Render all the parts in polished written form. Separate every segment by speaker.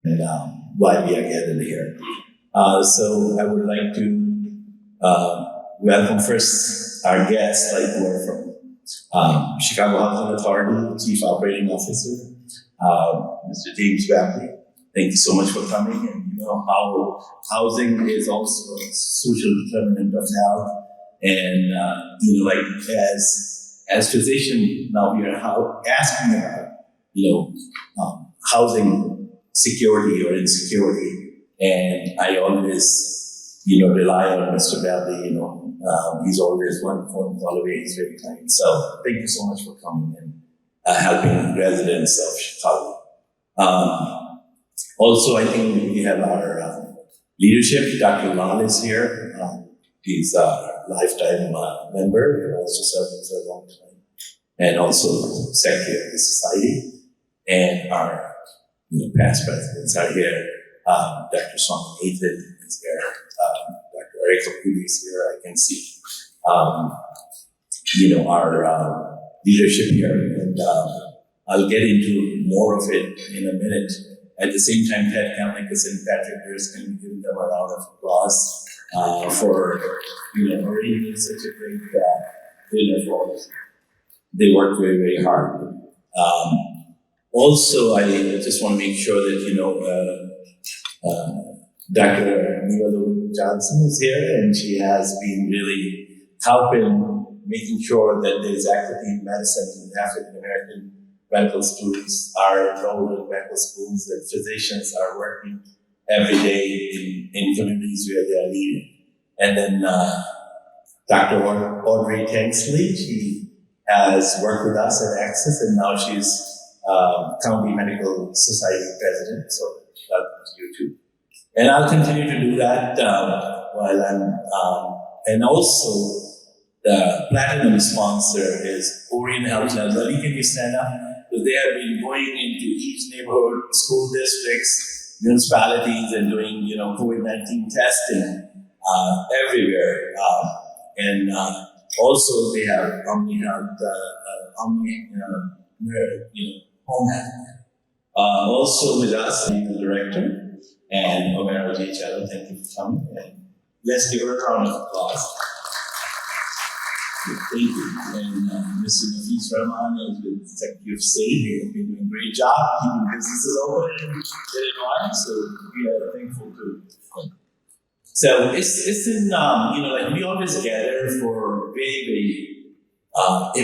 Speaker 1: and why we are gathered here. So I would like to welcome first our guests, who are from Chicago Housing Authority, Chief Operating Officer, Mr. James Bapley. Thank you so much for coming. And you know how housing is also a social determinant of health. And as physician, now we are asking about housing security or insecurity. And I always rely on Mr. Bapley. He's always one phone call away. He's very kind. So thank you so much for coming and helping residents of Chicago. Also, I think we have our leadership. Dr. Lal is here. He's a lifetime member and also serving for a long time, and also secretary of the society. And our past presidents are here. Dr. Swami Nathan is here. Dr. Eric Kapuli is here. I can see, our leadership here. And I'll get into more of it in a minute. At the same time, Ted Kamlikas and Patrick Durst, can give them a round of applause for arranging such a great dinner for us. They work very, very hard. Also, I just want to make sure that Dr. Neela Johnson is here, and she has been really helping making sure that there's equity in medicine and African American medical students are enrolled in medical schools, and physicians are working every day in communities where they are needed. And then Dr. Audrey Tanksley, she has worked with us at Access, and now she's County Medical Society president, so welcome to you too. And I'll continue to do that while I'm, and also the platinum sponsor is Orient Health Labs. Ali, can you stand up? Because they have been going into each neighborhood, school districts, municipalities, and doing COVID-19 testing everywhere. And also they have Omni Health, Home Health. Also with us, the director, and Omera J. Cello, thank you for coming. And let's give her a round of applause. Thank you. And Mr. Nafis Rahman is with Secretary of State. They have been doing a great job keeping businesses open in Illinois, so we are thankful to them. So it's in, we always gather for very, very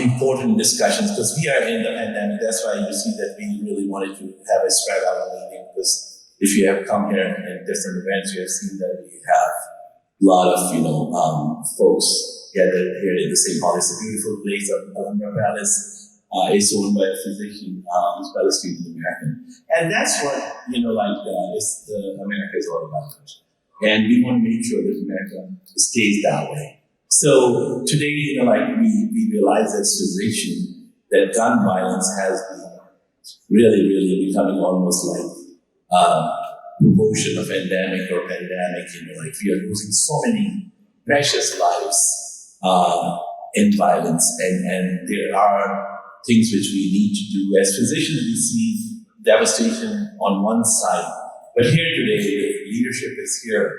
Speaker 1: important discussions because we are in the pandemic. That's why you see that we really wanted to have a spread out meeting, because if you have come here at different events, you have seen that we have a lot of, folks gathered here in the same hall. It's a beautiful place. Alhambra Palace is owned by a physician who's Palestinian American. And that's what, America is all about. And we want to make sure that America stays that way. So today, we realize as physicians that gun violence has been really, really becoming almost like promotion of endemic or pandemic. We are losing so many precious lives in violence, and there are things which we need to do. As physicians, we see devastation on one side, but here today, the leadership is here,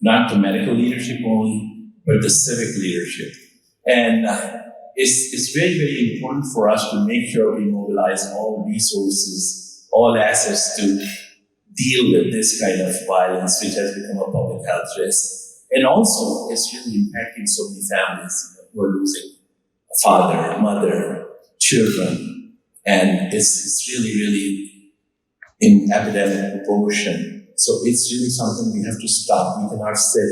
Speaker 1: not the medical leadership only, but the civic leadership. And it's very, very important for us to make sure we mobilize all resources, all assets to deal with this kind of violence, which has become a public health risk. And also, it's really impacting so many families who are losing a father, mother, children, and it's really, really in epidemic proportion. So it's really something we have to stop. We cannot sit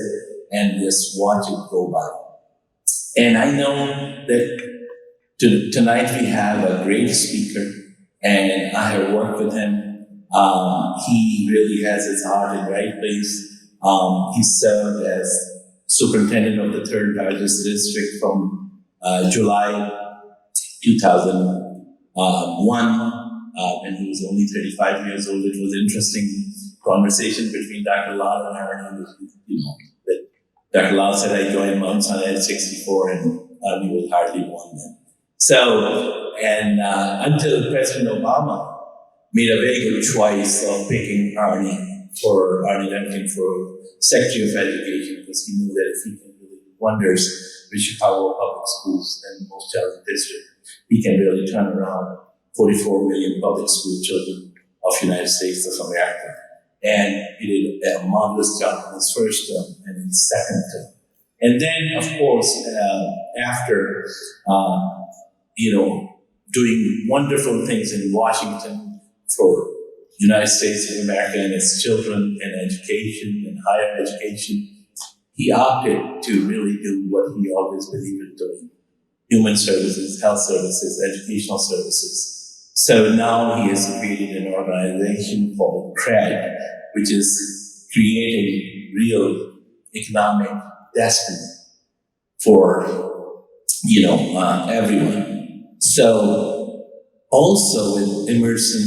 Speaker 1: and just watch it go by. And I know that tonight we have a great speaker, and I have worked with him. He really has his heart in the right place. He served as superintendent of the 3rd largest district from July 2001, when he was only 35 years old. It was an interesting conversation between Dr. Lal and Arnie. That Dr. Lal said, I joined Mount Sinai at 64, and Arnie was hardly one then. So, and until President Obama made a very good choice of picking Arnie Duncan for Secretary of Education, because he knew that if he can really do wonders with Chicago public schools and most challenging district, he can really turn around 44 million public school children of the United States of America. And he did a marvelous job in his first term and in his second term. And then, of course, after, doing wonderful things in Washington for the United States of America and its children and education and higher education, he opted to really do what he always believed in doing: human services, health services, educational services. So now he has created an organization called CRED, which is creating real economic destiny for, everyone. So also with Emerson,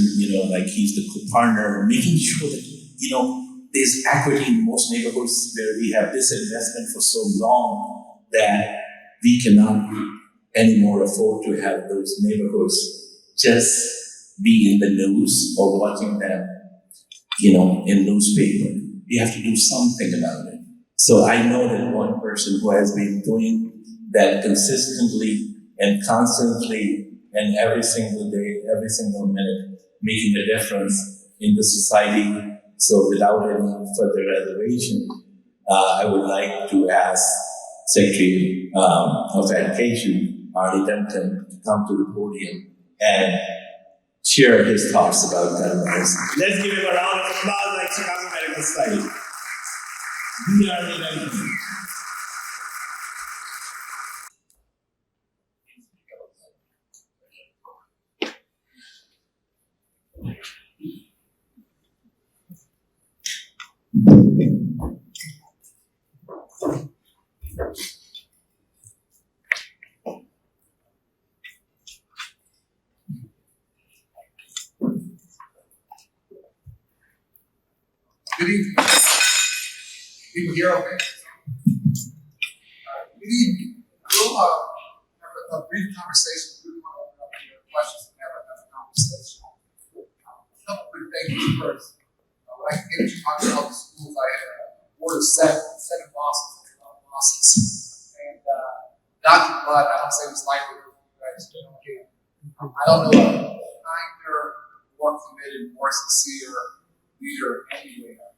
Speaker 1: he's the co-partner, making sure that, there's equity in most neighborhoods where we have disinvestment for so long that we cannot anymore afford to have those neighborhoods just be in the news or watching them, in newspaper. We have to do something about it. So I know that one person who has been doing that consistently and constantly and every single day, every single minute, making a difference in the society. So without any further reservation, I would like to ask Secretary of Education, Arnie Duncan, to come to the podium and share his thoughts about gun rights. Let's give him a round of applause like Chicago Medical Society. We are ready.
Speaker 2: Good evening. People here, okay? Good evening. We'll have a brief conversation. We really want to open up to your questions and have another conversation. A couple quick things first. When I came to talk about the schools, I had a board of seven bosses, and Dr. Blood, I don't say it was likely for you guys to know him. I don't know a kinder, more committed, more sincere leader anywhere.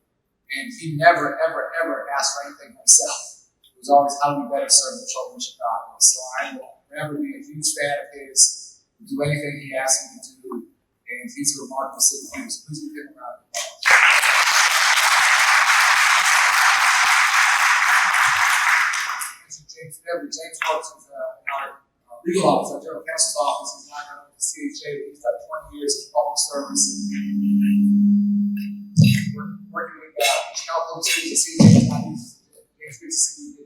Speaker 2: And he never, ever, ever asked for anything himself. It was always, how do we better serve the children of Chicago? So I will forever be a huge fan of his, do anything he asks me to do, and he's a remarkable citizen. So please give him a round of applause. James works as in our legal office, our general counsel's office. He's not going to the CHA. He's done 20 years in public service. Working with Chicago Public Schools at CHA. James, good to see you.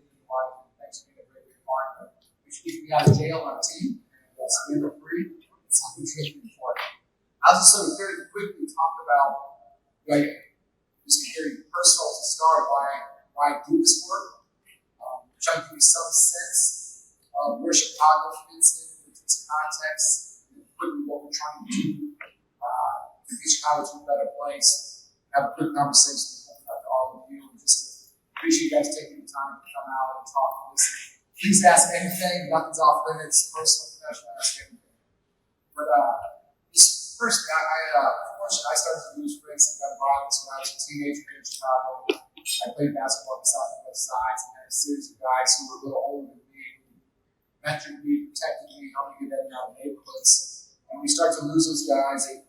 Speaker 2: Thanks for being a great partner. We should keep me out of jail on our team, and stand up free. It's something really important. I'll just sort of very quickly talk about, just very personal to start, why I do this work. Try to give you some sense of where Chicago fits in with its context, and quickly what we're trying to do to get Chicago to a better place. Have a quick conversation and open up to all of you, and just appreciate you guys taking the time to come out and talk and listen. Please ask anything, nothing's off limits, personal, professional, ask anything. But just first, unfortunately, I started to lose friends in gun violence when I was a teenager here in Chicago. I played basketball beside both sides, and had a series of guys who were a little older than me, who mentored me, protected me, helped me get in and out of neighborhoods. And we start to lose those guys at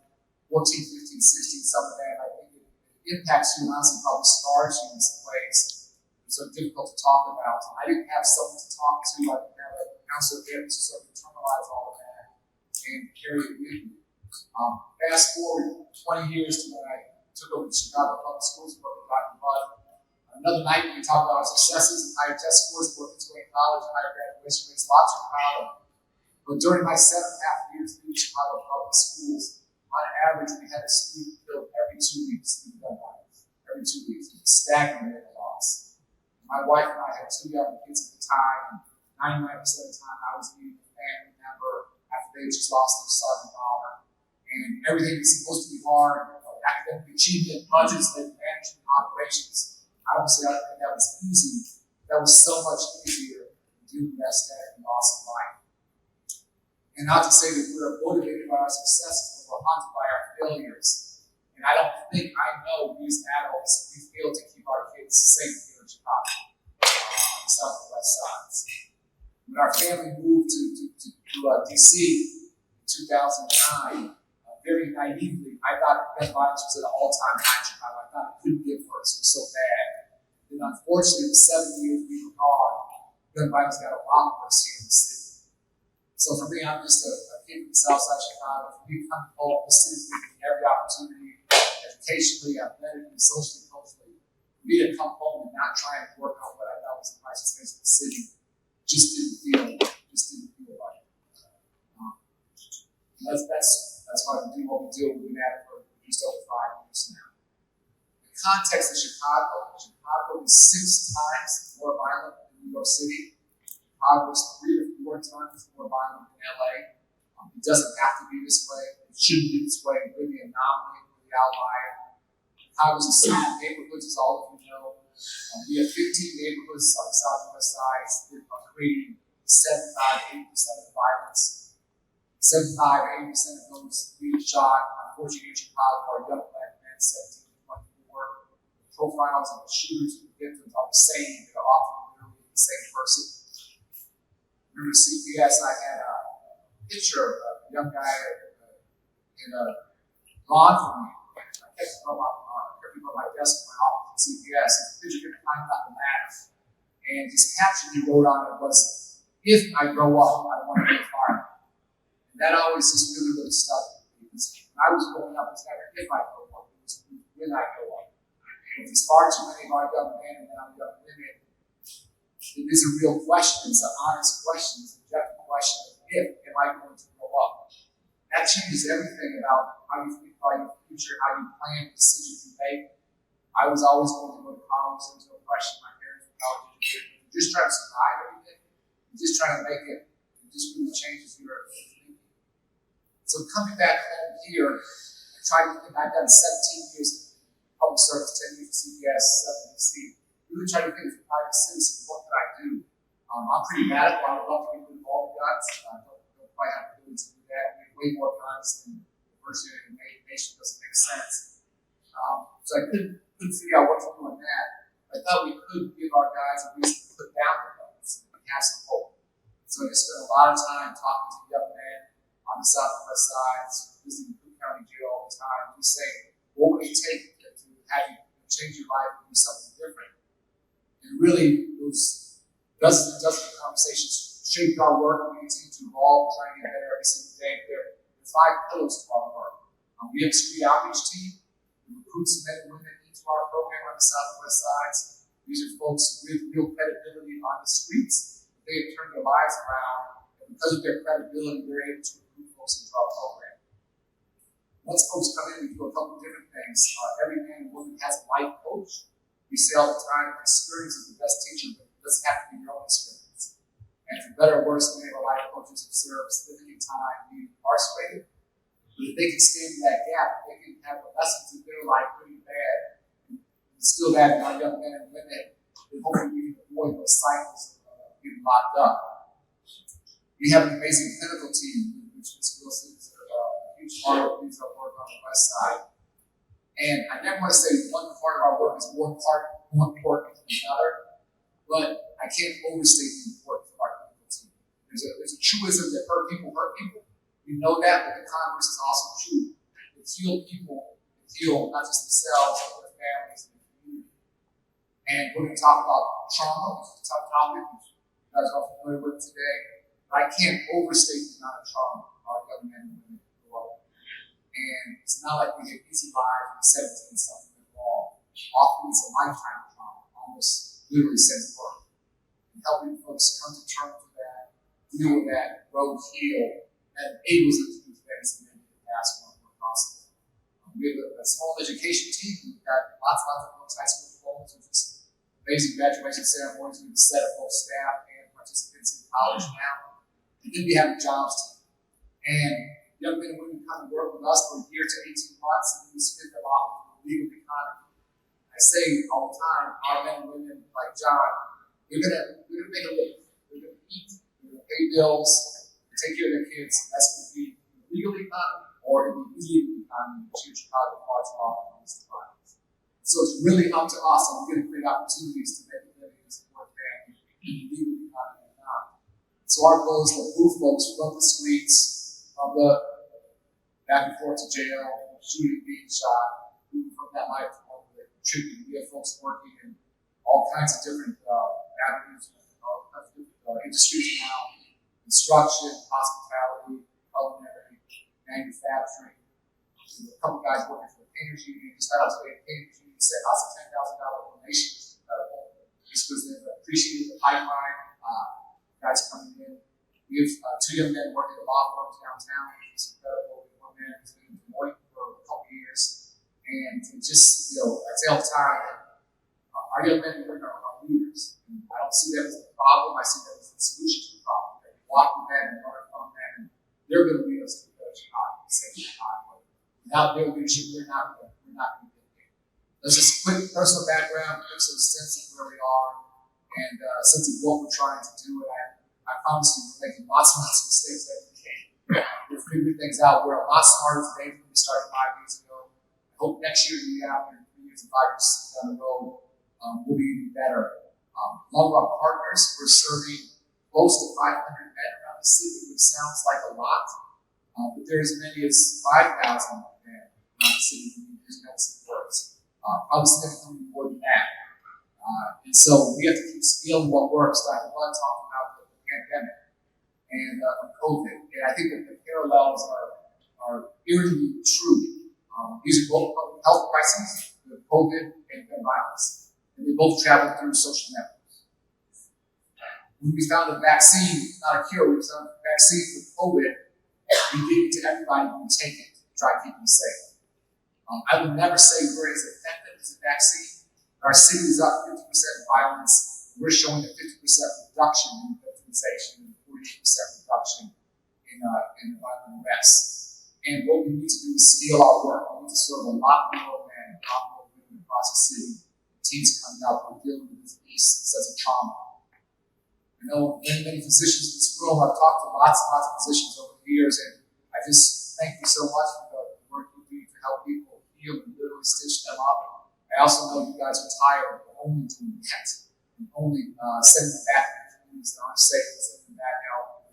Speaker 2: 14, 15, 16, some of them. I think it impacts you and honestly probably scars you in some ways. It's so difficult to talk about. I didn't have someone to talk to. I didn't have a counselor there to sort of internalize all of that and carry it with me. Fast forward 20 years to when I took over the Chicago Public Schools and worked with Dr. Budd. Another night we talk about our successes and higher test scores, working his way in college and higher graduation rates, lots of proud of. But during my 7.5 years through Chicago Public Schools, on average, we had a student killed every 2 weeks in gun violence. Every 2 weeks. It was staggering rate of loss. My wife and I had 2 young kids at the time, and 99% of the time I was leading a family member after they just lost their son and daughter. and everything is supposed to be hard, academic achievement, budgets, management, operations. I don't say I think that was easy. That was so much easier to do the best at and awesome life. And not to say that we're motivated by our successes, but we're haunted by our failures. And I don't think I know we as adults, we fail to keep our kids safe here in Chicago, on the south and west sides. When our family moved to DC in 2009, very naively, I thought gun violence was at an all-time high in Chicago. I thought it couldn't get worse. It was so bad. And unfortunately, the 7 years we were gone, gun violence got a lot worse here in the city. So for me, I'm just a kid from the south side of Chicago. For me, coming home, the city's giving me every opportunity, educationally, athletically, socially, culturally. For me to come home and not try and work on what I thought was the crisis face of the city just didn't feel right. That's why we do what we do. We've been at it for just over 5 years now. The context of Chicago is 6 times more violent than New York City. Chicago is 3 to 4 times more violent than LA. It doesn't have to be this way. It shouldn't be this way. We're the anomaly, we're the outlier. Chicago's a city of neighborhoods, as all of you know. We have 15 neighborhoods on the south and west sides that are creating 75 to 80% of the violence. 75 to 80% of those being shot, unfortunately, in Chicago are young black men, 17 to 24. The profiles of the shooters and the victims are the same. They're often literally the same person. Remember CPS, I had a picture of a young guy in a lawn for me. I kept it on my desk in my office at CPS. And the picture kept climbing up the ladder. And his caption he wrote on it was, "If I grow up, I want to be a fireman." And that always just really stuck with me. Because when I was growing up, it's never if I grow up, it was when I grow up. And there's far too many of our young men and young women. It is a real question. It's an honest question. It's an objective question of if am I going to grow up. That changes everything about how you think about your future, how you plan, the decisions you make. I was always going to go to college. There was no question. My parents were college educated. You're just trying to survive every day. You're just trying to make it. It just really changes your thinking. So coming back home here, I tried to think. I've done 17 years of public service, 10 years of CPS, 7 DC. Really trying to think as a private citizen, what could I do? I'm pretty radical. I would love to get rid of all the guns. I don't quite have the ability to do that. We have way more guns than the first year in the nation. Doesn't make sense. So I couldn't figure out what to do on that. I thought we could give our guys a reason to put down the guns and have some hope. So I just spent a lot of time talking to young men on the south and west sides, visiting Cook County Jail all the time, just saying, what would it take to have you change your life and do something different? And really, those dozens and dozens of conversations shaped our work. We continue to evolve, trying to get better every single day. There are 5 pillars to our work. We have a street outreach team. We recruit some men and women into our program on the south and west sides. These are folks with real credibility on the streets. They have turned their lives around, and because of their credibility, they're able to recruit folks into our program. Once folks come in, we do a couple of different things. Every man and woman has a life coach. We say all the time, experience is the best teacher, but it doesn't have to be your own experience. And for better or worse, many of our life coaches observe significant time being incarcerated. But if they can stand in that gap, they can have the lessons in their life really bad, and instill that in our young men and women, and hopefully we can avoid those cycles of getting locked up. We have an amazing clinical team, which Ms. Wilson is a huge part of our work on the west side. And I never want to say one part of our work is more important than another, but I can't overstate the importance of our clinical team. There's a truism that hurt people. We know that, but the converse is also true. That heal people, heal not just themselves, but their families and their community. And we're going to talk about trauma, which is a tough topic, which you guys are familiar with today. But I can't overstate the amount of trauma our young men and women go up. And it's not like we have easy lives from 17 something involved. Often it's a lifetime of trauma, almost literally since birth. And helping folks come to terms with that, deal with that, grow, heal, that enables them to do things that maybe in the past weren't possible. We have a small education team. We've got lots of folks, high school diplomas, which is amazing graduation ceremonies. We have a set of both staff and participants in college now. And then we have a jobs team. And young men and women come and work with us for a year to 18 months, and then we spin them off in the legal economy. I say all the time, our men and women like John, we're gonna make a living. We're gonna eat, we're gonna pay bills, take care of their kids. That's gonna be the legal economy or in the illegal economy, which here in Chicago parts of often is defined. So it's really up to us, and we're gonna create opportunities to make a living and support families in the legal economy or not. So our goal is to move folks from the streets, from the back and forth to jail, shooting, being shot, moving from that life to one where they contribute. We have folks working in all kinds of different avenues, industries now, construction, hospitality, culinary, manufacturing. A couple guys working for the painters union. Just got out today, the painters union said, "That's a $10,000 donation." It's incredible. Just because they've appreciated the pipeline, guys coming in. We have two young men working at law firms downtown. It's incredible. One man has been in Des Moines for a couple years, and just I say all the time that our young men and women are leaders. And I don't see them as the problem. I see them as the solution to the problem. They walk with them and learn from them, and they're going to lead us to a better Chicago, a safe Chicago. Without their leadership, we're not going to get there. There's just a quick personal background, quick sort of sense of where we are, and a sense of what we're trying to do. And I promise you, we're making lots and lots of mistakes every day. We're figuring things out. We're a lot smarter today than we started 5 years ago. I hope next year, the year after, 3 years and 5 years down the road, we'll be even better. Among our partners, we're serving close to 500 men around the city, which sounds like a lot, but there's as many as 5,000 men around the city who need his medicine works. Probably significantly more than that. And so we have to keep scaling what works. Dr. Blunt talked about the pandemic and COVID, and I think that the parallels are eerily true. These are both public health crises, the COVID and gun violence, and they both travel through social networks. When we found a vaccine, not a cure, we found a vaccine for COVID, we gave it to everybody who would take it to try to keep them safe. I would never say we're as effective as a vaccine. Our city is up 50% violence. We're showing a 50% reduction in victimization and 48% reduction in violent arrests. And what we need to do is scale our work. We need to serve a lot more men, a lot more women across the city. Teens coming up, we're dealing with this sense of trauma. I know many physicians in this room. I've talked to lots and lots of physicians over the years, and I just thank you so much for the work you do to help people heal and literally stitch them up. I also know you guys are tired of only doing that, and only sending them back to communities that aren't safe, and sending them back out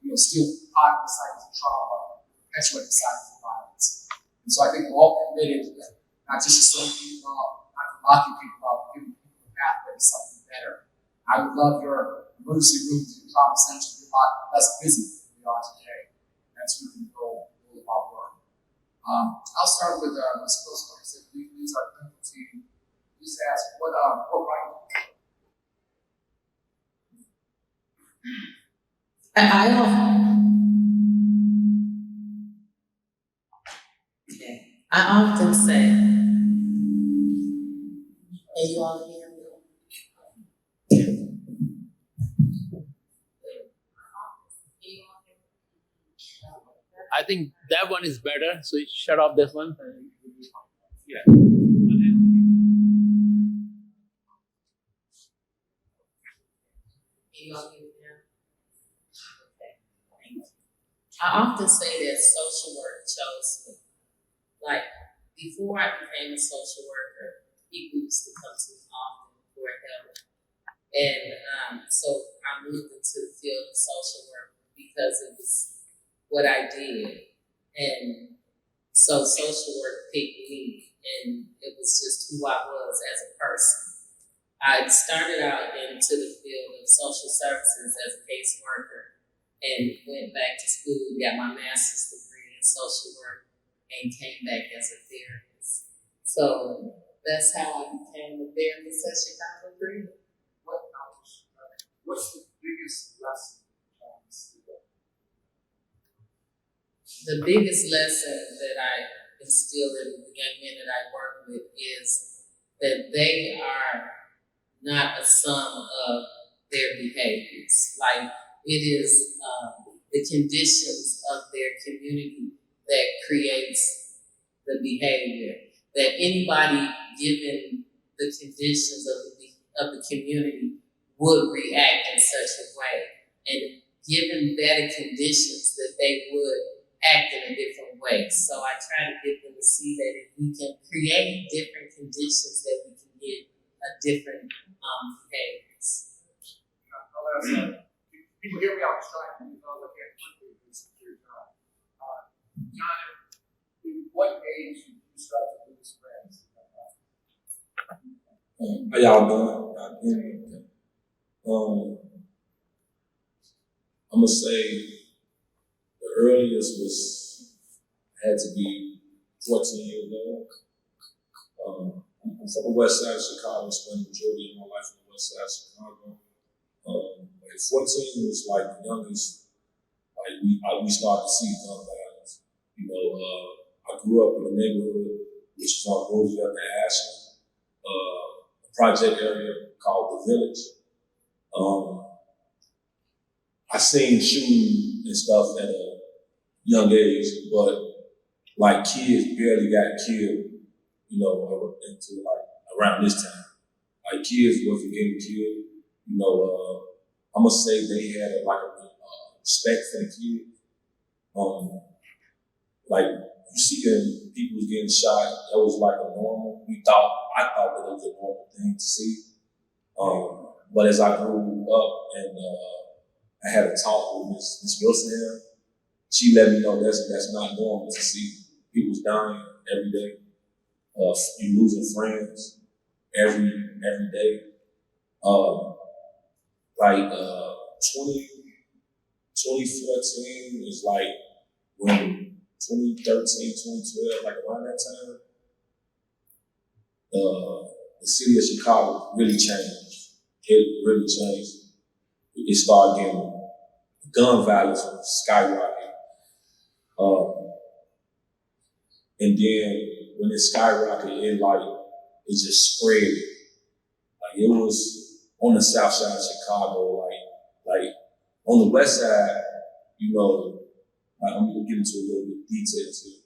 Speaker 2: with still hot cycles of trauma, perpetuating cycles of violence. And so I think we're all committed, not just to serving people up, not to locking people up, but giving people a pathway to something better. I would love your emergency rooms, your trauma centers to be a lot less busy than we are today. That's really the goal of our work. I'll start with Ms. Wilson. Like I said, leads our clinical team. Just ask what right?
Speaker 3: I often say, and you all hear me?
Speaker 4: I think that one is better, so you shut off this one. Yeah.
Speaker 3: I often say that social work chose me. Like, before I became a social worker, people used to come to me often for help. And so I moved into the field of social work because it was what I did. And so social work picked me, and it was just who I was as a person. I started out into the field of social services as a caseworker and went back to school, got my master's degree in social work, and came back as a therapist. So that's how I became a therapist at Chicago Freedom.
Speaker 2: What's the biggest lesson from this?
Speaker 3: The biggest lesson that I instill in the young men that I work with is that they are not a sum of their behaviors. Like, it is the conditions of their community that creates the behavior. That anybody given the conditions of the community would react in such a way. And given better conditions, that they would act in a different way. So I try to get them to see that if we can create different conditions, that we can get a different behaviors.
Speaker 2: People hear me out trying because I can't quickly do secure time. John, at what age did you start to lose friends?
Speaker 5: How y'all doing? I'm gonna say the earliest had to be 14 years old. I'm from the west side of Chicago. Spent the majority of my life on the west side of Chicago. At 14 was like the youngest. Like we started to see gun violence. I grew up in a neighborhood which is on Roosevelt and Ashland, a project area called the Village. I seen shooting and stuff at a young age, but like kids barely got killed, until like around this time. Like kids wasn't getting killed. I'm gonna say they had a respect for the kids. Like you see them, people was getting shot. That was like a normal. I thought that it was a normal thing to see. But as I grew up and I had a talk with Miss Wilson here, she let me know that's not normal to see. People's dying every day. You losing friends every day. 2014 is like when 2013, 2012, like around that time, the city of Chicago really changed. It really changed. It started getting gun violence skyrocketing. And then when it skyrocketed, it just spread. Like it was on the south side of Chicago, like on the west side, I'm gonna get into a little bit of details here.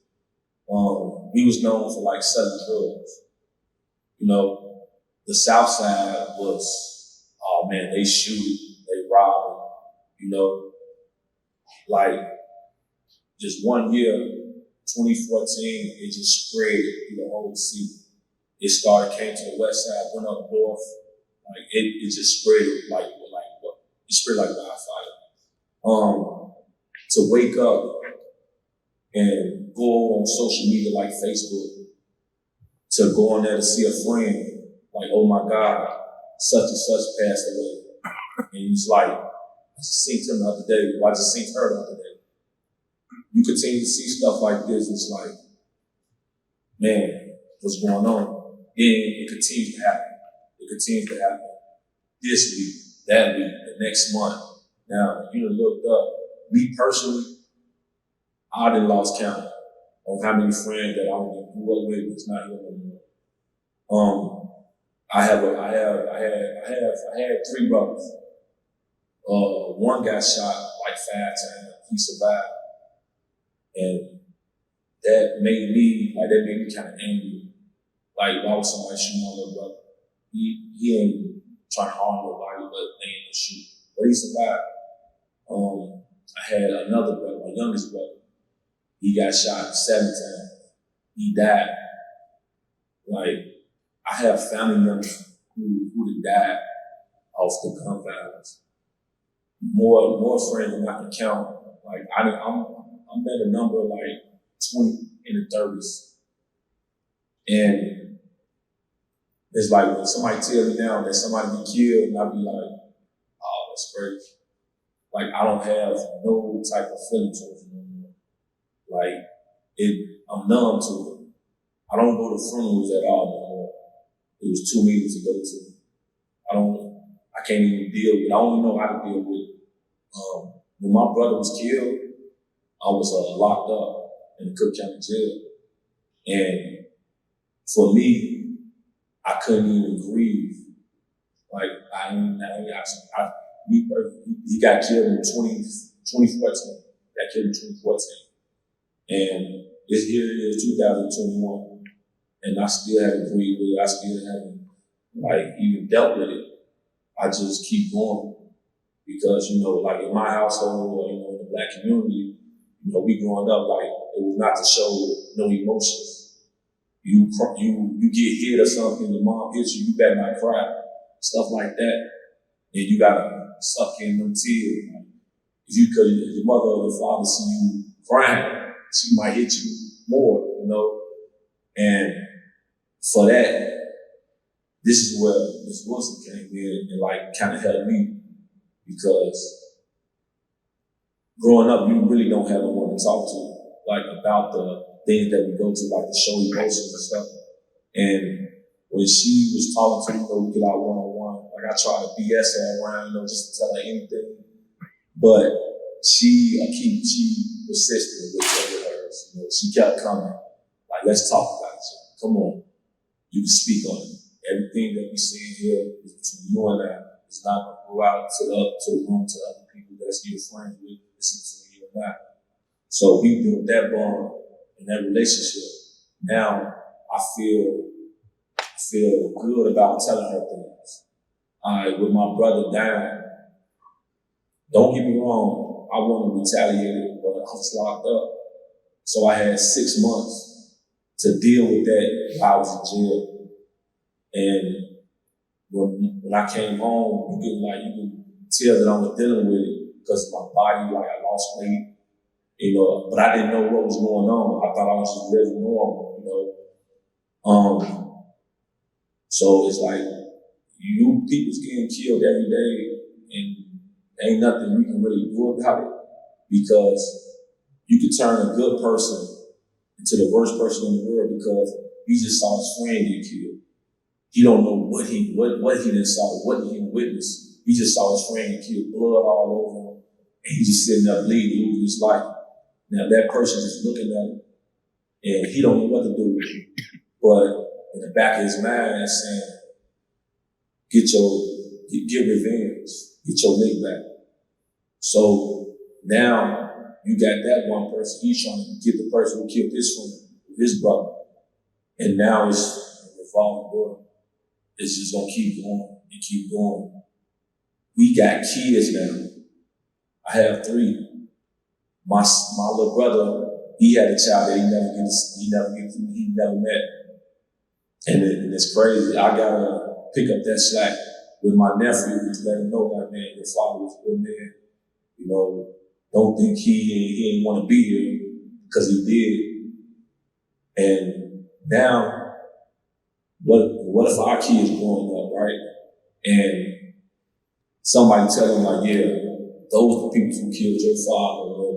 Speaker 5: We was known for like selling drugs. The south side was, oh man, they shoot, they rob, like just one year, 2014, it just spread through the whole city. It came to the west side, went up north, like it just spread it spread like wildfire. To wake up and go on social media like Facebook, to go on there to see a friend, like, oh my God, such and such passed away. And it's like, I just seen him the other day, or I just seen her the other day. You continue to see stuff like this, it's like, man, what's going on? And it continues to happen. It continues to happen. This week, that week, the next month. Now, you done looked up. Me personally, I done lost count of how many friends that I grew up with that's not here no more. I had 3 brothers. One got shot like 5 times. He survived. And that made me kind of angry. Like, why would somebody shoot my little brother? He ain't trying to harm nobody, but they ain't gonna shoot. But he survived. I had another brother, my youngest brother. He got shot 7 times. He died. Like, I have family members who died off the gun violence. More friends than I can count. Like, I'm at a number like 20 in the 30s. And it's like when somebody tell me now that somebody be killed, and I be like, oh, that's crazy. Like, I don't have no type of feeling towards it no more. Like, I'm numb to it. I don't go to funerals at all no more. It was too many to go to. I can't even deal with it. I don't even know how to deal with it. When my brother was killed, I was locked up in the Cook County jail. And for me, I couldn't even grieve. Like, he got killed in 2014. Got killed in 2014. And this year is 2021. And I still haven't agreed with it. I still haven't, like, even dealt with it. I just keep going. Because, you know, like in my household or, you know, in the Black community, you know, we growing up, like, it was not to show no emotions. You get hit or something, your mom hits you, you better not cry. Stuff like that. And you gotta suck in them tears. If your mother or your father see you crying, she might hit you more, you know. And for that, this is where Miss Wilson came in and like kind of helped me, because growing up, you really don't have no one to talk to, like about the things that we go to, like to show emotions and stuff. And when she was talking to me, you know, we get out one-on-one, like I try to BS her around, you know, just to tell her anything. But she persisted with hers. You know, she kept coming. Like, let's talk about it. Come on, you can speak on it. Everything that we see here is between you and I. It's not going to go out to the room to other people that you're friends with. It's between you and I. So we built that bond and that relationship. Now I feel good about telling her things. With my brother down, don't get me wrong, I wanted to retaliate, but I was locked up. So I had 6 months to deal with that while I was in jail. And when I came home, you can tell that I was dealing with it because of my body, like I lost weight, you know, but I didn't know what was going on. I thought I was just living normal, you know. So it's like, people's getting killed every day, and ain't nothing we can really do about it, because you could turn a good person into the worst person in the world because he just saw his friend get killed. He don't know what he done saw, what he witnessed. He just saw his friend get killed, blood all over him, and he just sitting there bleeding, losing his life. Now that person just looking at him, and he don't know what to do with it. But in the back of his mind, it's saying, get revenge, get your lick back. So now you got that one person, he's trying to get the person who killed his friend, his brother. And now it's a revolving door. It's just gonna keep going and keep going. We got kids now. I have 3. My little brother, he had a child that he never met. And it's crazy. I gotta pick up that slack with my nephew to let him know, like, man, your father was a good man. You know, don't think he ain't want to be here, because he did. And now, what if our kids growing up, right? And somebody tell them, like, yeah, those are the people who killed your father, or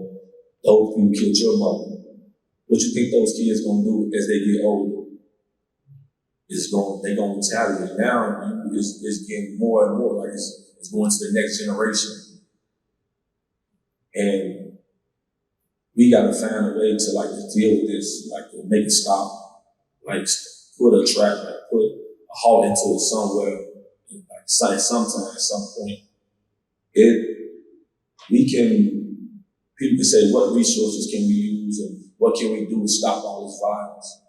Speaker 5: those people who killed your mother. What you think those kids gonna do as they get older? They gonna retaliate. Now it's getting more and more, like it's going to the next generation. And we gotta find a way to like to deal with this, like to make it stop, like put a track, like put a halt into it somewhere, like sometime at some point. People can say, what resources can we use and what can we do to stop all this violence?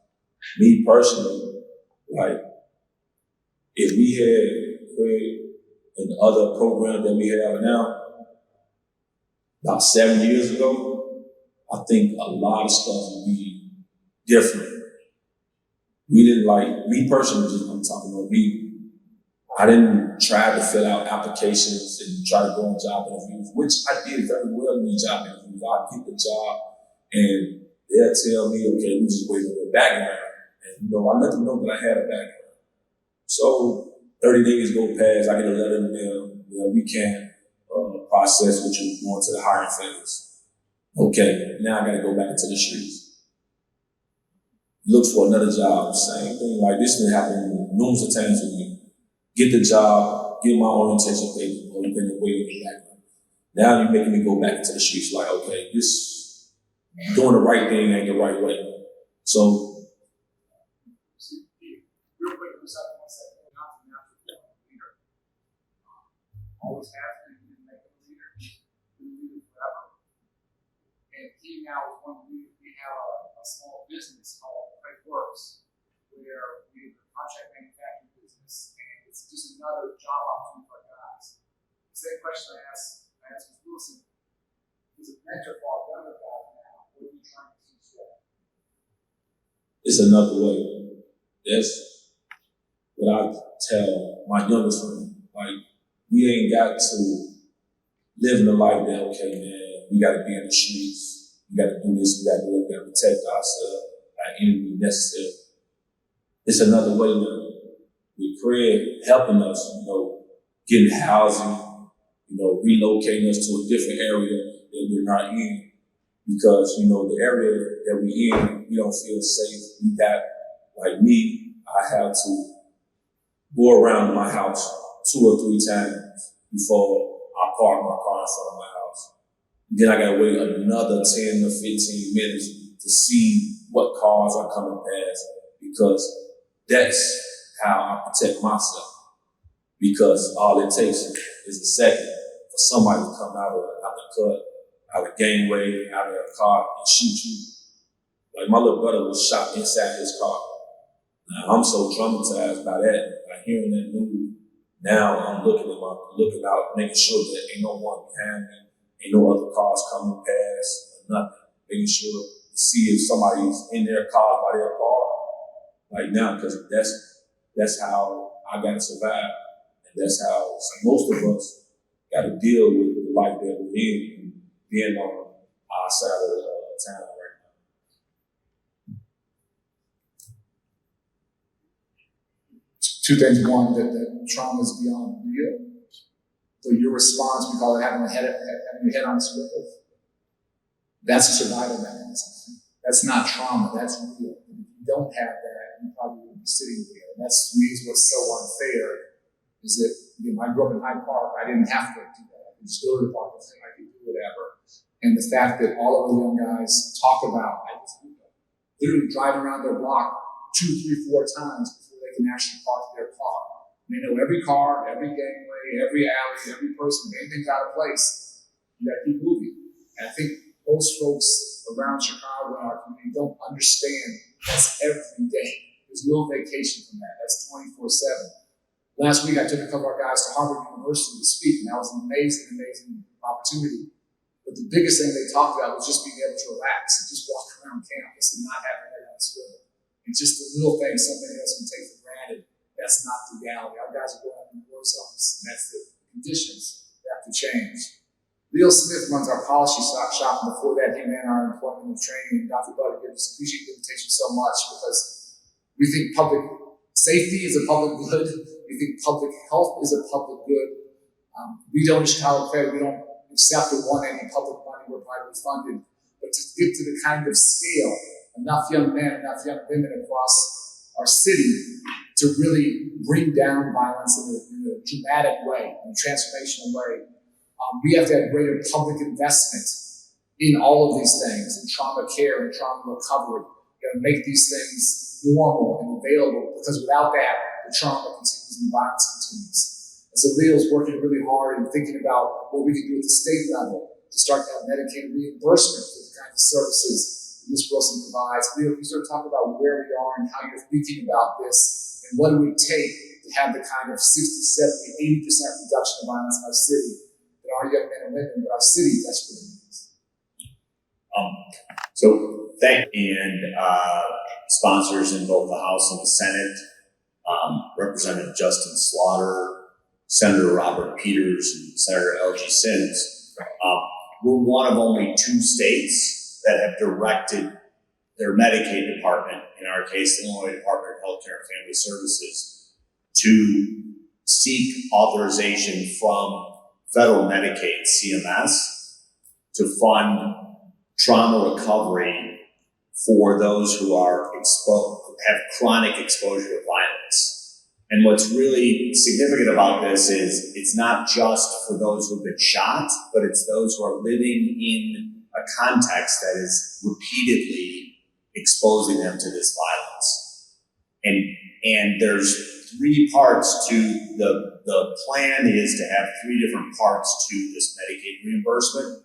Speaker 5: Me personally, like, if we had Craig and the other program that we have now, about 7 years ago, I think a lot of stuff would be different. We didn't me personally, I'm talking about me, I didn't try to fill out applications and try to go on job interviews, which I did very well in these job interviews. I'd get the job and they'll tell me, okay, we just wait on your background. And, I let them know that I had a background. So 30 days go past, I get a letter in the mail, we can't process what you're going to the hiring phase. Okay, now I gotta go back into the streets. Look for another job, same thing. Like, this been happening numerous of times with me. Get the job, get my orientation paper, or you've been waiting in the background. Now you're making me go back into the streets, like, okay, this doing the right thing ain't the right way. So,
Speaker 2: real quick, not leader. Always has been, you didn't make him a leader. You didn't lead him forever. meeting now with we have a small business called Craig Works, where we have a contract manufacturing business, and it's just another job opportunity for our guys. The same question I asked Mr. Wilson, who's a mentor for our younger guys now, what are you trying to teach them?
Speaker 5: It's another way. That's what I tell my youngest friend. Like, we ain't got to live in the life that, okay, man, we got to be in the streets. We got to do this. We got to do that. We got to protect ourselves by any means necessary. It's another way now. With Craig helping us, getting housing, relocating us to a different area that we're not in. Because, the area that we're in, we don't feel safe. We got, like me, I have to go around my house 2 or 3 times before I park my car in front of my house. Then I gotta wait another 10 or 15 minutes to see what cars are coming past, because that's how I protect myself. Because all it takes is a second for somebody to come out of the cut, out of gangway, out of their car, and shoot you. Like, my little brother was shot inside his car. Now, I'm so traumatized by that, by hearing that news. Now I'm looking out, making sure that ain't no one behind me, ain't no other cars coming past, or nothing. Making sure to see if somebody's in their car by their car. Like, now, because that's how I gotta survive. And that's how most of us gotta deal with the life that we're in, and being on our side of the town right now.
Speaker 2: Two things. One, that trauma is beyond real. So your response, we call it having your head on a swivel. That's a survival mechanism. That's not trauma, that's real. If you don't have that, you probably wouldn't be sitting here. And that's, to me, is what's so unfair, is that, I grew up in Hyde Park, I didn't have to do that. I could just go to the park and I could do whatever. And the fact that all of the young guys talk about, literally driving around their block 2, 3, 4 times before they can actually park their car. They know every car, every gangway, every alley, every person. If anything's out of place, you gotta keep moving. And I think most folks around Chicago and our community don't understand that's every day. There's no vacation from that. That's 24/7. Last week, I took a couple of our guys to Harvard University to speak, and that was an amazing, amazing opportunity. But the biggest thing they talked about was just being able to relax and just walk around campus and not having that on swivel. And just the little things somebody else can take for granted. That's not the reality. Our guys are going out in war zones, and that's the conditions that have to change. Leo Smith runs our policy shop, and before that, he ran our employment and training. And Dr. Buttigieg, just appreciate the invitation so much, because we think public safety is a public good. We think public health is a public good. We don't, in Chicago Fed, we don't accept or want any public money. We're privately funded. But to get to the kind of scale, enough young men, enough young women across our city to really bring down violence in a dramatic way, in a transformational way, we have to have greater public investment in all of these things, in trauma care and trauma recovery. We got to make these things normal and available, because without that, the trauma continues and the violence continues. And so Leo's working really hard and thinking about what we can do at the state level to start to have Medicaid reimbursement for the kinds of services that Ms. Wilson provides. Leo, can you sort of talk about where we are and how you're thinking about this, and what it would take to have the kind of 60, 70, 80% reduction of violence in our city that our young men and women, but our city desperately needs?
Speaker 6: So thank you, and sponsors in both the House and the Senate, Representative Justin Slaughter, Senator Robert Peters, and Senator L.G. Sims. We're one of only 2 states that have directed their Medicaid department, in our case, the Illinois Department of Healthcare and Family Services, to seek authorization from federal Medicaid, CMS, to fund trauma recovery for those who are have chronic exposure to violence. And what's really significant about this is it's not just for those who've been shot, but it's those who are living in a context that is repeatedly exposing them to this violence. And there's 3 parts to the plan is to have 3 different parts to this Medicaid reimbursement.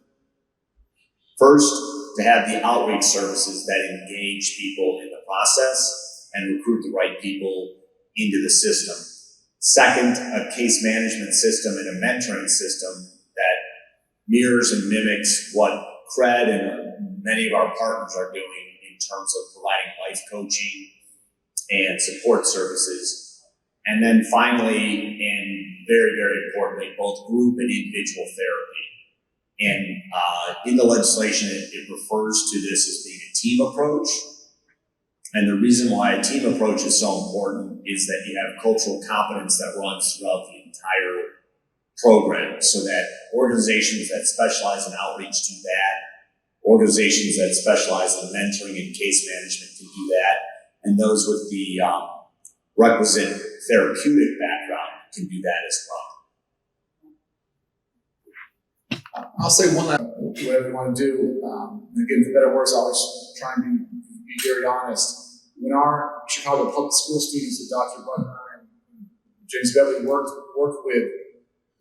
Speaker 6: First, to have the outreach services that engage people in the process and recruit the right people into the system. Second, a case management system and a mentoring system that mirrors and mimics what CRED and many of our partners are doing in terms of providing life coaching and support services. And then finally, and very, very importantly, both group and individual therapy. And in the legislation, it refers to this as being a team approach. And the reason why a team approach is so important is that you have cultural competence that runs throughout the entire program, so that organizations that specialize in outreach do that, organizations that specialize in mentoring and case management can do that, and those with the requisite therapeutic background can do that as well.
Speaker 2: I'll say one last, whatever you want to do. Again, for better or worse, I was trying to be very honest. When our Chicago public school students that Dr. Butler and James Beverly worked with,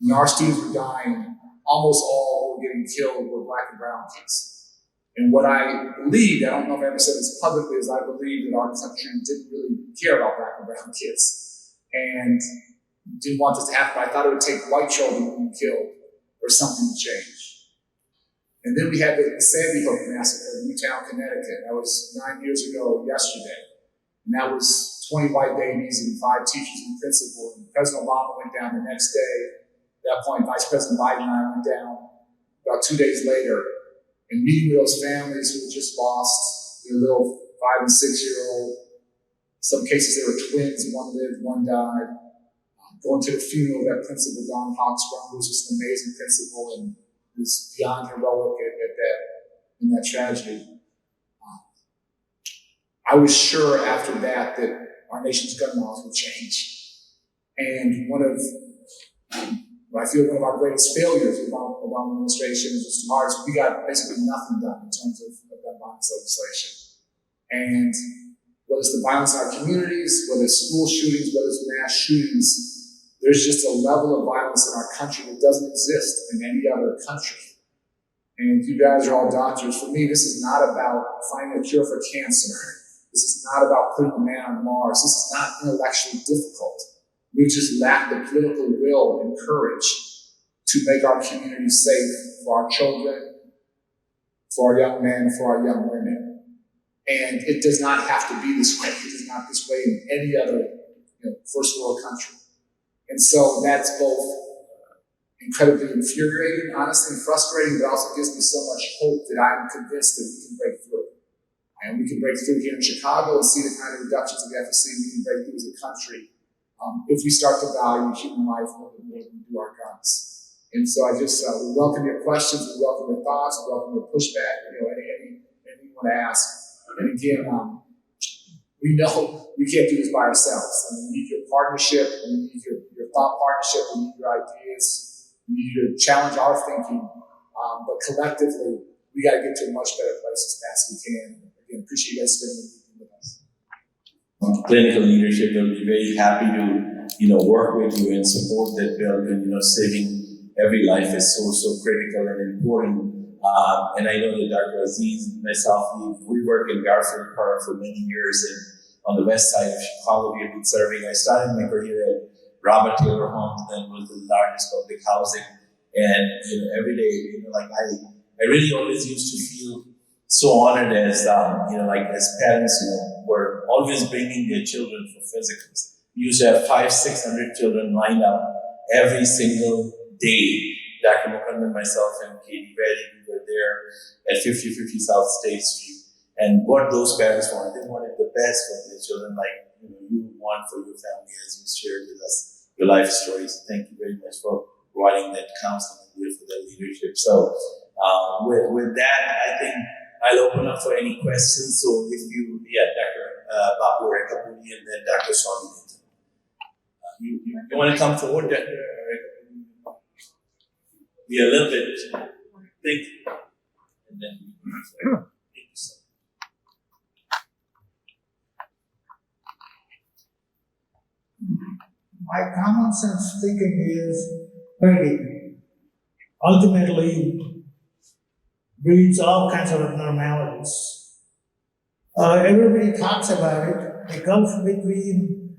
Speaker 2: when our students were dying, almost all who were getting killed were Black and brown kids. And what I believed, I don't know if I ever said this publicly, is I believed that our country didn't really care about Black and brown kids and didn't want this to happen. I thought it would take white children being killed for something to change. And then we had the Sandy Hook Massacre in Newtown, Connecticut. That was 9 years ago yesterday. And that was 20 white babies and 5 teachers and principal. And President Obama went down the next day. At that point, Vice President Biden and I went down about 2 days later. And meeting with those families who had just lost their little 5 and 6-year-old. In some cases, they were twins. One lived, one died. Going to the funeral of that principal, Don Hawksbrun, who was just an amazing principal and was beyond heroic in that tragedy. I was sure after that our nation's gun laws would change. And one of our greatest failures of the Obama administration is just hard. We got basically nothing done in terms of gun violence legislation. And whether it's the violence in our communities, whether it's school shootings, whether it's mass shootings, there's just a level of violence in our country that doesn't exist in any other country. And you guys are all doctors. For me, this is not about finding a cure for cancer. This is not about putting a man on Mars. This is not intellectually difficult. We just lack the political will and courage to make our communities safe for our children, for our young men, for our young women. And it does not have to be this way. It is not this way in any other first world country. And so that's both incredibly infuriating, honestly, and frustrating, but also gives me so much hope that I'm convinced that we can break through. And we can break through here in Chicago and see the kind of reductions that we have to see. We can break through as a country if we start to value human life more than we do our guns. And so I just we welcome your questions, we welcome your thoughts, we welcome your pushback, anything you want to ask. And again, we know we can't do this by ourselves. And we need your partnership, we need your thought partnership, we need your ideas, we need you to challenge our thinking. But collectively, we got to get to a much better place as fast as we can. Again, appreciate you guys spending the evening with us.
Speaker 1: Clinical leadership will be very happy to, work with you and support that bill. And, saving every life is so critical and important. And I know that Dr. Aziz and myself, we work in Garfield Park for many years, and on the west side of Chicago, we have been serving. I started my career at Robert Taylor Homes, then was the largest public housing. And, every day, I really always used to feel so honored as, as parents, were always bringing their children for physicals. We used to have 500-600 children lined up every single day. Dr. Mukund and myself and Katie Reddy, we were there at 5050 South State Street. And what those parents wanted, they wanted the best for their children, like you want for your family, as you shared with us your life stories. Thank you very much for providing that counseling and for that leadership. So with that, I think I'll open up for any questions. So if you, Dr. Babu Rekapudi and then Dr. Swami. You want to come forward, Dr. Be a little bit, think, and then
Speaker 7: my common sense thinking is, ultimately, breeds all kinds of abnormalities. Everybody talks about it. The gulf between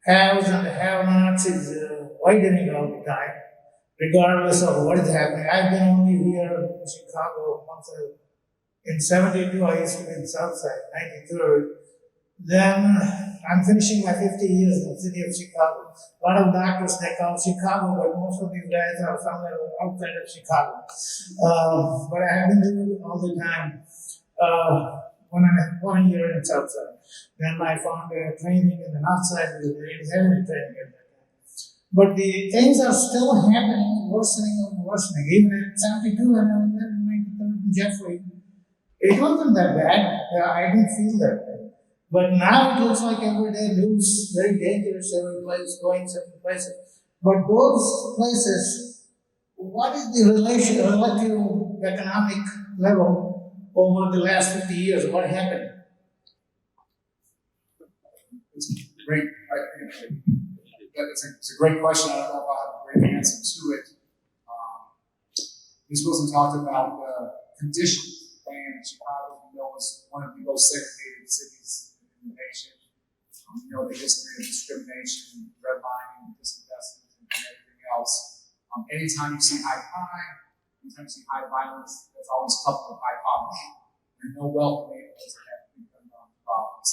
Speaker 7: haves and have-nots is widening all the time, regardless of what is happening. I've been only here in Chicago once. In 72, I used to be in Southside, 93rd. Then I'm finishing my 50 years in the city of Chicago. A lot of doctors, they call Chicago, but most of these guys are somewhere outside of Chicago. But I have been there all the time. 1 year in Southside. Then I found training in the North Side, there is heavy training at that time. But the things are still happening, worsening and worsening. Even at 72, when I was there in 93rd in Jeffrey, it wasn't that bad. I didn't feel that bad. But now it looks like everyday news, very dangerous, every place, going certain places. But those places, what is the relative economic level over the last 50 years? What happened?
Speaker 2: It's great. It's a great question. I don't know if I have a great answer to it. Ms. Wilson talked about the conditions. And Chicago, we know, is one of the most segregated cities in the nation. We know the history of discrimination, redlining, disinvestment, and everything else. Anytime you see high crime, anytime you see high violence, that's always coupled with high poverty. There's no wealth neighborhoods that have problems.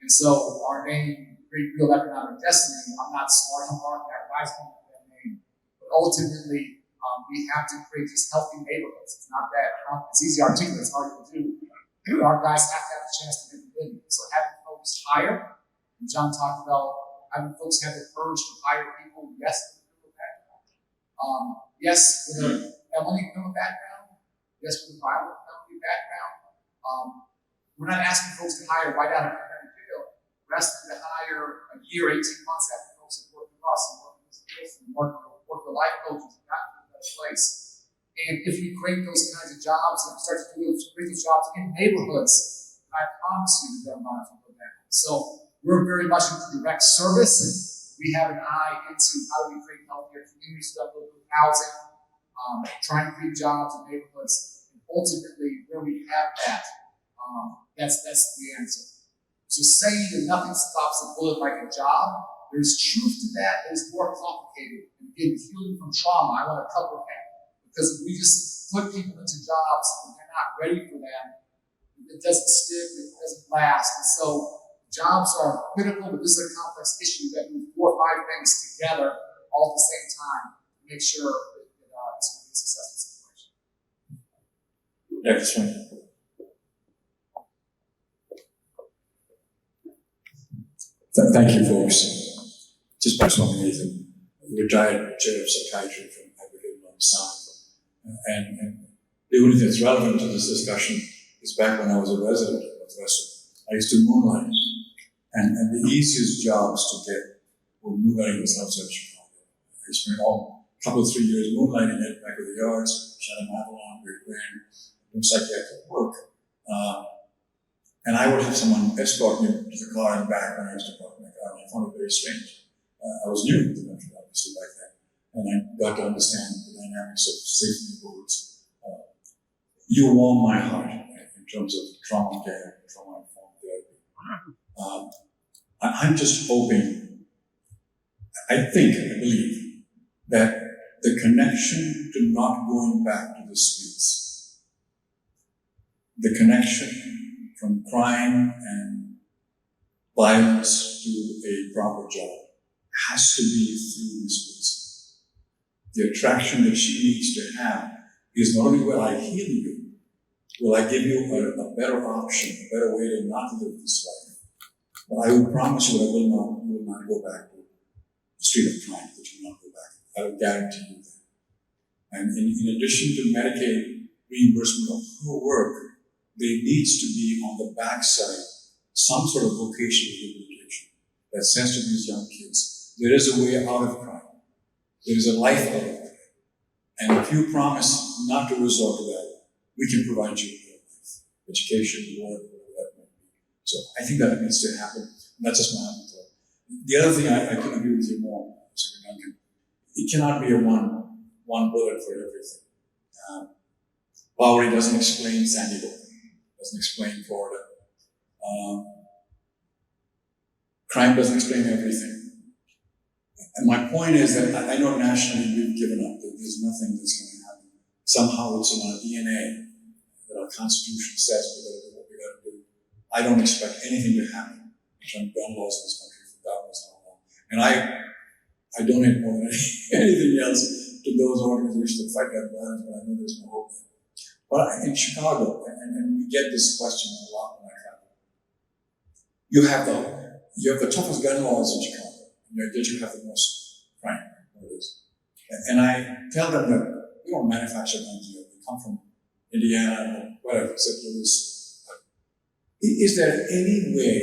Speaker 2: And so our name, Great Real Economic Destiny, I'm not smart enough to advise on that name, but ultimately, we have to create these healthy neighborhoods. It's not that it's easy to articulate, it's hard to do. But our guys have to have the chance to make a living. So having folks hire, and John talked about having folks have the courage to hire people, yes, with a criminal background. Yes, with a felony criminal background. Yes, with a violent felony background. We're not asking folks to hire right out of jail. We're asking them to hire a year, 18 months after folks have worked with us and worked with us and worked with life coaches and gotten to that place. And if we create those kinds of jobs and start to create those jobs in neighborhoods, I promise you that they'll not go down. So we're very much into direct service. We have an eye into how do we create healthier communities, local housing, trying to create jobs in neighborhoods. And ultimately, where we have that, that's the answer. So saying that nothing stops a bullet like a job, there's truth to that. It's more complicated. And again, healing from trauma, I want to couple that. Because if we just put people into jobs and they're not ready for them, it doesn't stick, it doesn't last. And so jobs are critical, but this is a complex issue that moves 4 or 5 things together all at the same time to make sure that it's going to be a successful situation.
Speaker 5: Next one.
Speaker 8: Thank you, folks. Just by something amazing. Retired chair of psychiatry from Aggregate on Sound. And the only thing that's relevant to this discussion is back when I was a resident of Northwestern, I used to moonlight. And the easiest jobs to get were moonlighting in Southside Chicago. I spent a couple of 3 years moonlighting at back of the yards, Shannon Avalon, Great Grand, doing psychiatric work. And I would have someone escort me to the car in the back when I used to park my car, and I found it very strange. I was new to the country, obviously, back then, and I got to understand the dynamics of safe neighborhoods. You warm my heart in terms of trauma care, trauma-informed therapy. I'm just hoping, I believe, that the connection to not going back to the streets, the connection from crime and violence to a proper job has to be through Ms. Wilson. The attraction that she needs to have is not only will I heal you, will I give you a better option, a better way to not live this life, but I will promise you that you will not go back to the street of crime, that you will not go back. I will guarantee you that. And in addition to Medicaid reimbursement of her work, there needs to be on the backside some sort of vocational rehabilitation that says to these young kids, there is a way out of crime. There is a life out of crime. And if you promise not to resort to that, we can provide you with a life, education, whatever that might be. So I think that needs to happen. That's just my own thought. The other thing I can agree with you more, Mr. Duncan, it cannot be a one bullet for everything. Bowery doesn't explain San Diego, doesn't explain Florida. Crime doesn't explain everything. And my point is that I know nationally we've given up, that there's nothing that's going to happen. Somehow it's in our DNA, that our Constitution says we got to do what we got to do. I don't expect anything to happen in terms of gun laws in this country for God knows how long. And I donate more than anything else to those organizations that fight gun violence, but I know there's no hope there. But in Chicago, and we get this question a lot when I travel, you have the toughest gun laws in Chicago, yet you have the most crime. And I tell them that we don't manufacture guns here. They come from Indiana or whatever, St. Louis. Is there any way,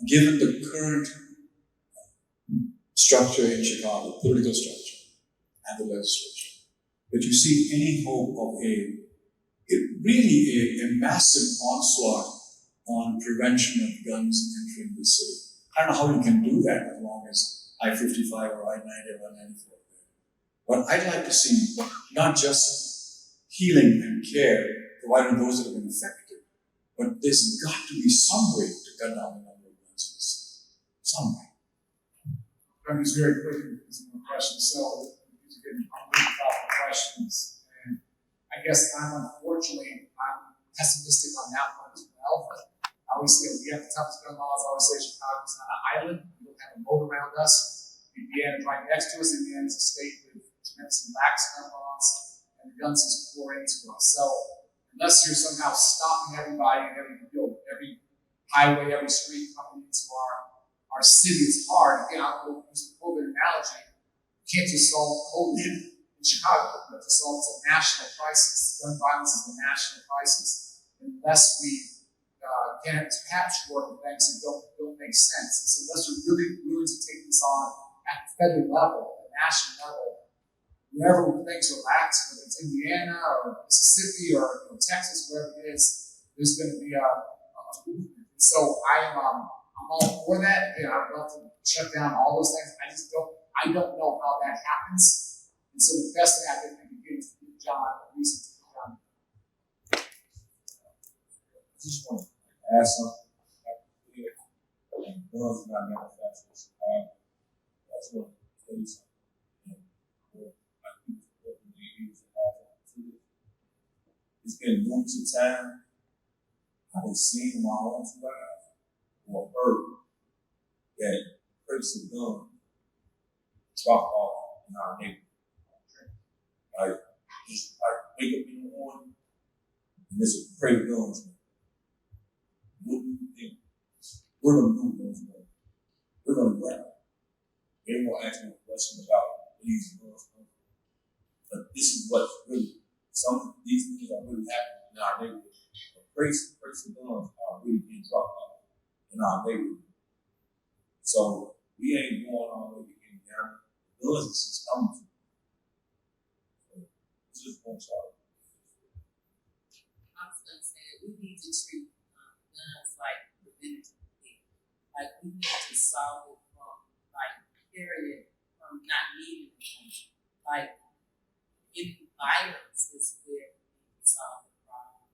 Speaker 8: given the current structure in Chicago, political structure, and the legislature, that you see any hope of a massive onslaught on prevention of guns entering the city? I don't know how you can do that as long as I-55 or I-90 or I-94 are there. But I'd like to see not just healing and care provided those that have been affected, but there's got to be some way to cut down the number of guns in the city. Some way.
Speaker 2: I'm just very quick with some questions. So, these are getting really thoughtful questions. And I guess I'm pessimistic on that one as well. But I always say we have the toughest gun laws. I always say Chicago's not an island. We don't have a moat around us. Indiana is right next to us. Indiana is a state with tremendous lax gun laws, and the gun system pour into us. So unless you're somehow stopping everybody and every highway, every street coming into our city, it's hard. Again, I'll use the COVID analogy. You can't just solve COVID in Chicago. You have to solve it's a national crisis. Gun violence is a national crisis. Unless we get to patchwork of things that don't make sense. And so unless we're really willing to take this on at the federal level, the national level, wherever things relax, whether it's Indiana or Mississippi or Texas, wherever it is, there's going to be a movement. And so I'm all for that. Again, I would love to shut down all those things. I don't know how that happens. And so the best thing I can think of is to give John a reason to be done.
Speaker 5: I just want to add something. Guns are not manufactured in Chicago. That's what I tell you something. I think what we use to have opportunity. It's been moved to town. I didn't see in my own life or heard that crates of guns drop off in our neighborhood. Like wake up in the morning and there's a crate of guns. What do you think? We're going to do those guns. We're going to grab them. They won't ask me a question about where these guns come from. But this is what's really, some of these things are really happening in our neighborhood. Crates of guns are really being dropped off in our neighborhood. So we ain't going all the way to Indiana. The guns is just coming from. So just one shot.
Speaker 3: I was going to say, we need to treat guns like preventative care. Like, we need to solve it from, from not needing them. Like, violence is where we need to solve the problem.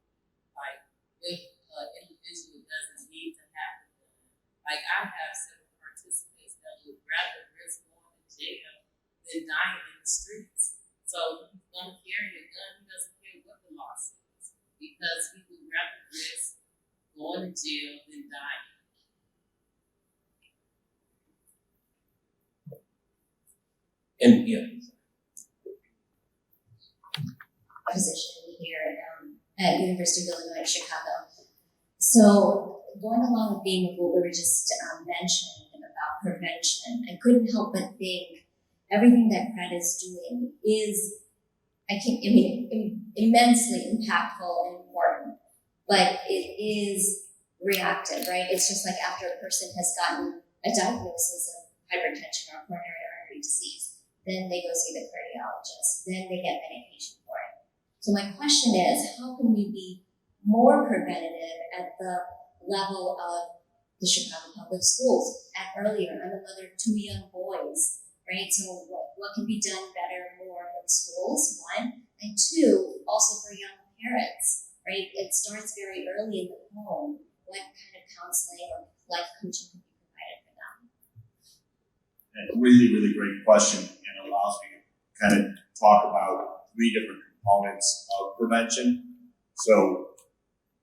Speaker 3: Like, if an individual doesn't need to have a gun, like, I have several participants that would rather risk going to jail than dying in the streets. So, if he's going to carry a gun, he doesn't care what the law says, because he would rather risk going to jail than dying.
Speaker 1: And yeah.
Speaker 9: Position here at University of Illinois Chicago. So going along with being what we were just mentioning about prevention, I couldn't help but think everything that Fred is doing is, immensely impactful and important, but it is reactive, right? It's just like after a person has gotten a diagnosis of hypertension or coronary artery disease, then they go see the cardiologist, then they get medication for it. So my question is, how can we be more preventative at the level of the Chicago Public Schools? Earlier, I'm a mother of 2 young boys, right? So what can be done better, more in schools, one, and two, also for young parents, right? It starts very early in the home. What kind of counseling or life coaching can be provided for them?
Speaker 6: A really, really great question, and allows me to kind of talk about 3 different components of prevention. So,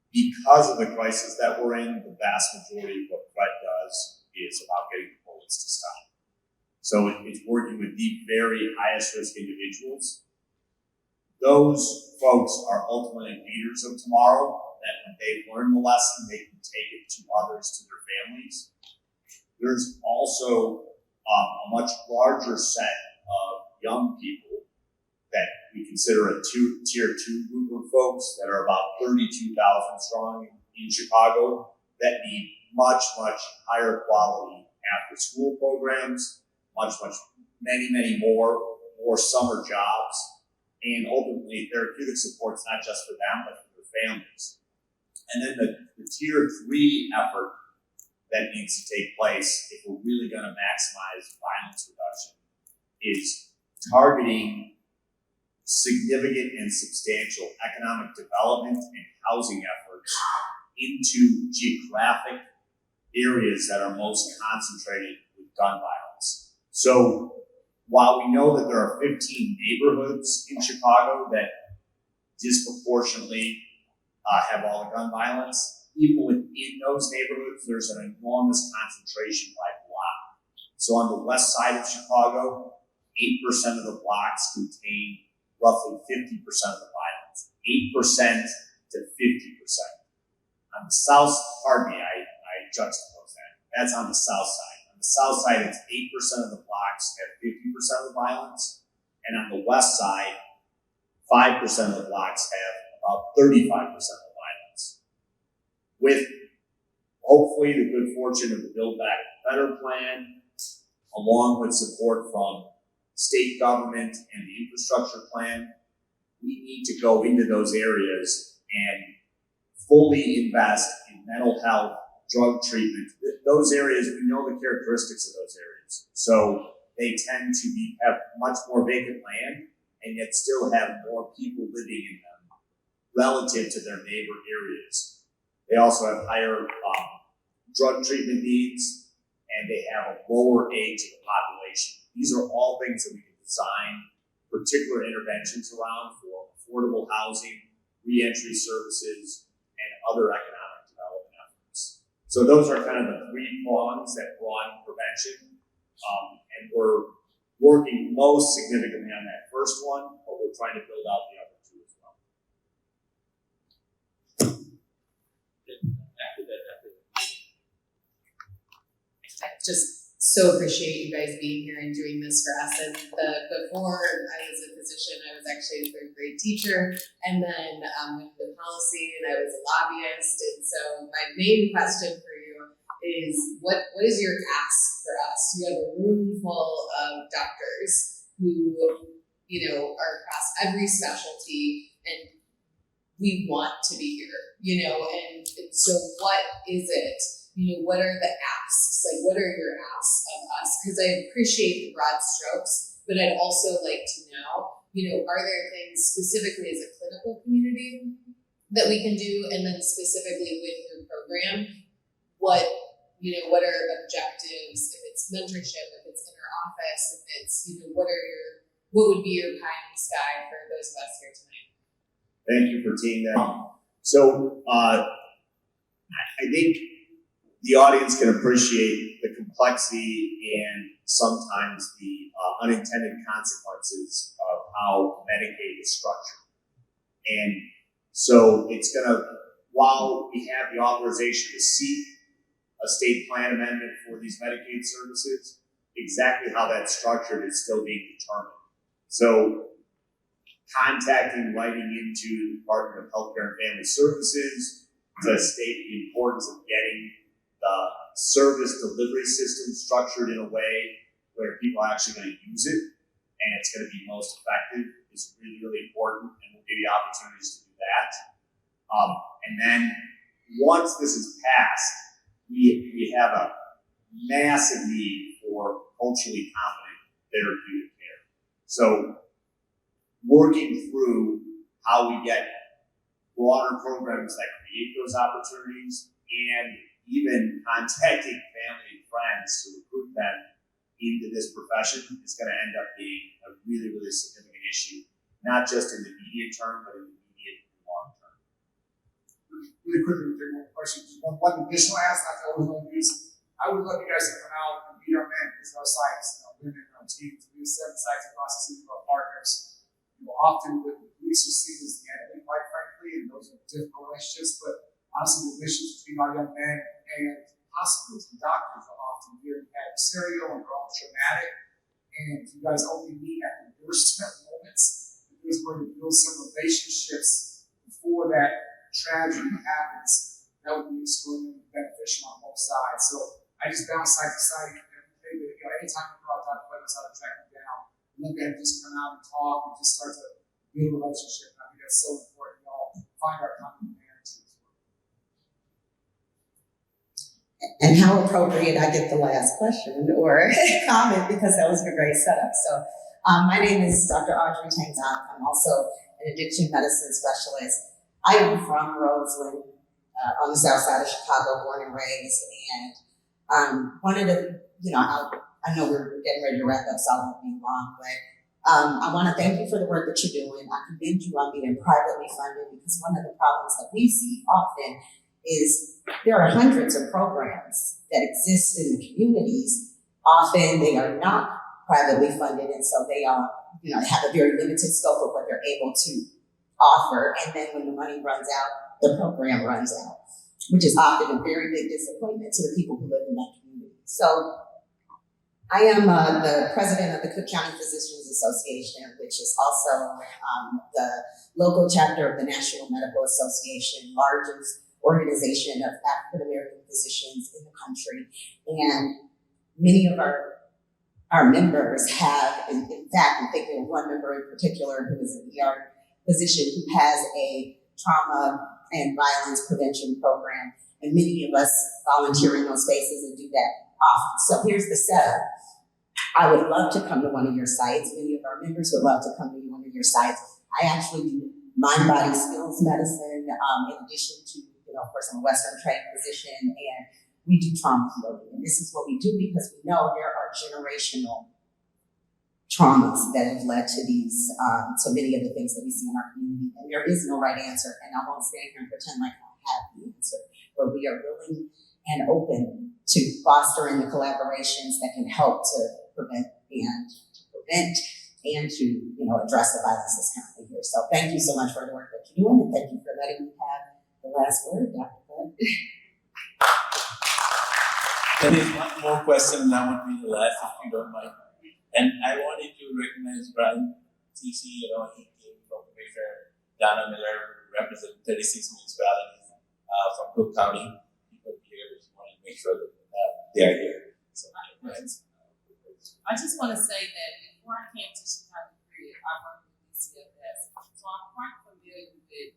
Speaker 6: because of the crisis that we're in, the vast majority of what PrEP does is about getting the bullets to stop. So it's working with the very highest risk individuals. Those folks are ultimately leaders of tomorrow, that when they learn the lesson, they can take it to others, to their families. There's also a much larger set of young people that we consider a tier 2 group of folks that are about 32,000 strong in Chicago that need much, much higher quality after school programs, many more summer jobs, and ultimately therapeutic supports, not just for them, but for their families. And then the tier 3 effort that needs to take place if we're really going to maximize violence reduction is targeting significant and substantial economic development and housing efforts into geographic areas that are most concentrated with gun violence. So while we know that there are 15 neighborhoods in Chicago that disproportionately have all the gun violence, even within those neighborhoods, there's an enormous concentration by block. So on the west side of Chicago, 8% of the blocks contain roughly 50% of the violence, 8% to 50%. On the south, pardon me, I juxtapose that. That's on the south side. On the south side, it's 8% of the blocks have 50% of the violence, and on the west side, 5% of the blocks have about 35% of the violence. With hopefully the good fortune of the Build Back Better plan, along with support from state government and the infrastructure plan, we need to go into those areas and fully invest in mental health, drug treatment. Those areas, we know the characteristics of those areas. So they tend to have much more vacant land and yet still have more people living in them relative to their neighbor areas. They also have higher drug treatment needs, and they have a lower age of the population. These are all things that we can design particular interventions around for affordable housing, reentry services, and other economic development efforts. So those are kind of the 3 prongs that run prevention, and we're working most significantly on that first one, but we're trying to build out the other 2 as well.
Speaker 10: I just so appreciate you guys being here and doing this for us. And before I was a physician, I was actually a 3rd grade teacher, and then went into policy, and I was a lobbyist. And so my main question for you is, what is your ask for us? You have a room full of doctors who, are across every specialty, and we want to be here, and so what is it? What are the asks? Like, what are your asks of us? Because I appreciate the broad strokes, but I'd also like to know, are there things specifically as a clinical community that we can do? And then specifically with your program, what are objectives? If it's mentorship, if it's inter-office, if it's, what would be your pie in the sky for those of us here tonight?
Speaker 6: Thank you for teeing that up. So I think the audience can appreciate the complexity and sometimes the unintended consequences of how Medicaid is structured. And so it's while we have the authorization to seek a state plan amendment for these Medicaid services, exactly how that's structured is still being determined. So writing into the Department of Healthcare and Family Services to state the importance of getting the service delivery system structured in a way where people are actually going to use it and it's going to be most effective is really, really important, and we'll give you opportunities to do that. And then once this is passed, we have a massive need for culturally competent therapeutic care. So working through how we get broader programs that create those opportunities, and even contacting family and friends to recruit them into this profession is going to end up being a really, really significant issue, not just in the immediate term, but in the immediate and long term.
Speaker 2: Really quickly, take one question. Just one additional ask I always want to use. I would love you guys to come out and meet our men, visit our sites, women, our teams. We have 7 sites across the city with our partners. Often the police are seen as the enemy, quite frankly, and those are difficult relationships. But honestly, the relationships between our young men and hospitals and doctors are often very adversarial and they're all traumatic. And you guys only meet at the doorstep moments. If there's a way to build some relationships before that tragedy happens, that would be extraordinarily beneficial on both sides. So I just bounce side to side every day. Anytime we go out, Dr. Clinton's out to track them down. Look at them, just come out and talk and just start to build a relationship. I think that's so important. Y'all find our common narrative.
Speaker 11: And how appropriate I get the last question or comment, because that was a great setup. So my name is Dr. Audrey Tangdon. I'm also an addiction medicine specialist. I am from Roseland, on the south side of Chicago, born and raised. And one of the, I know we're getting ready to wrap up, so I won't be long, but I want to thank you for the work that you're doing. I commend you on being privately funded, because one of the problems that we see often is there are hundreds of programs that exist in the communities. Often they are not privately funded, and so they are, have a very limited scope of what they're able to offer. And then when the money runs out, the program runs out, which is often a very big disappointment to the people who live in that community. So I am the president of the Cook County Physicians Association, which is also the local chapter of the National Medical Association, largest organization of African American physicians in the country. And many of our members have, in fact, I'm thinking of one member in particular who is an ER physician who has a trauma and violence prevention program. And many of us volunteer in those spaces and do that often. So here's the setup. I would love to come to one of your sites. Many of our members would love to come to one of your sites. I actually do mind-body skills medicine, in addition to, of course, I'm a Western trained physician, and we do trauma healing. And this is what we do because we know there are generational traumas that have led to these, so many of the things that we see in our community. And there is no right answer, and I won't stand here and pretend like I have the answer, but we are willing and open to fostering the collaborations that can help to prevent and to address the violence that's currently here. So thank you so much for the work that you're doing, and thank you for letting me have the last word, Dr. Bud.
Speaker 1: There is one more question, that would be the last, if you don't mind. And I wanted to recognize Brian TC, he came from Commissioner Donna Miller, who represents 36 municipalities from Cook County. People here just want to make sure that they are here. So,
Speaker 3: I just want to say that before I came to Chicago, I worked with DCFS. So I'm quite familiar with